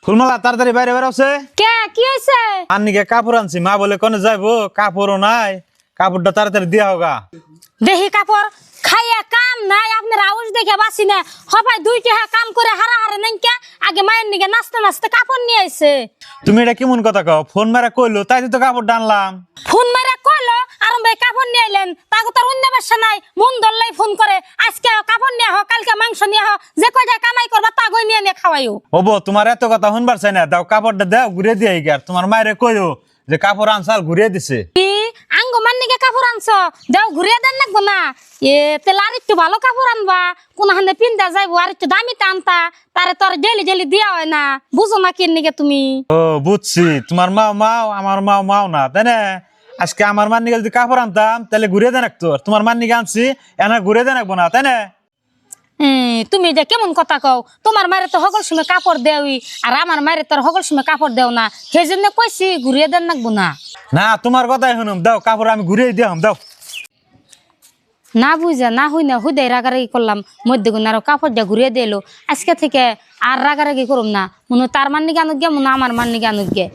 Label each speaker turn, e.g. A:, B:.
A: ফুলমালা তাড়াতাড়ি বাইরে বেরোছে।
B: কে কি হয়েছে?
A: আন্নিকে কাপড় আনছি, মা বলে কোনে যাইবো, কাপড়ও নাই, কাপড়টা তাড়াতাড়ি দিয়া হোগা।
B: দেহি কাপড় খাইয়া কাম নাই, আপনার আউশ দেখে বাসি না হবাই দুইটা কাম করে হারা হারে নাই কে আগে মায়ের নিকে নাচতে নাচতে কাপড় নিয়ে আইছে।
A: তুমি এটা কেমন কথা কও? ফোন মারা কইলো তাই তো কাপড় আনলাম।
B: ফোন মারা কইলো আর ভাই কাপড় নিয়ে আইলেন, তাকে তোর অন্য ব্যবসা নাই, মন ধরলেই ফোন করে আজকে কাপড় নিয়ে হোক, কালকে মাংস নিয়ে হোক, যে কয়টা কামাই করবা তাগই নিয়ে নিয়ে খাওয়াইও।
A: ওবো তোমার এত কথা শুনবার চাই না, দাও কাপড়টা দাও, ঘুরে দিয়ে গিয়ে তোমার মায়েরে কইও যে কাপড় আনসাল ঘুরিয়ে দিছে।
B: কি আঙ্গ মান্নিকে কাপড় আনছো, দেও ঘুরিয়ে দেন লাগবো না? এ তেলে আর একটু ভালো কাপড় আনবা, কোনখানে পিন্দা যাইবো, আর একটু দামি টানতা, তারে তোর ডেলি ডেলি দিয়া হয় না, বুঝো না কি নিকে তুমি?
A: ও বুঝছি, তোমার মাও মাও আমার মাও মাও না, তাই না? আজকে আমার মান্নিকে যদি কাপড় আনতাম তাহলে ঘুরিয়ে দেন একটু, তোমার মান্নিকে আনছি এনা ঘুরিয়ে দেন একবো না, তাই না?
B: তুমি যে কেমন কথা কও, তোমার মায়ের তো সকল সময় কাপড় দেওই, আর আমার মায়ের তোর সকল সময় কাপড় দেও না, সেই জন্য কইছি ঘুরিয়ে দেন লাগবো না।
A: না তোমার কথাই শুনুম, দাও কাপড় আমি ঘুরিয়ে দিয়াম, দাও।
B: না বুঝা না হই না হুদাই রাগারাগি করলাম, মধ্যে গুণ আরো কাপড়টা ঘুরিয়ে দিলো, আজকে থেকে আর রাগারাগি করুম না, মনে তার মান্নি গানুক গে, মনে আমার মান্নি গানুক গে।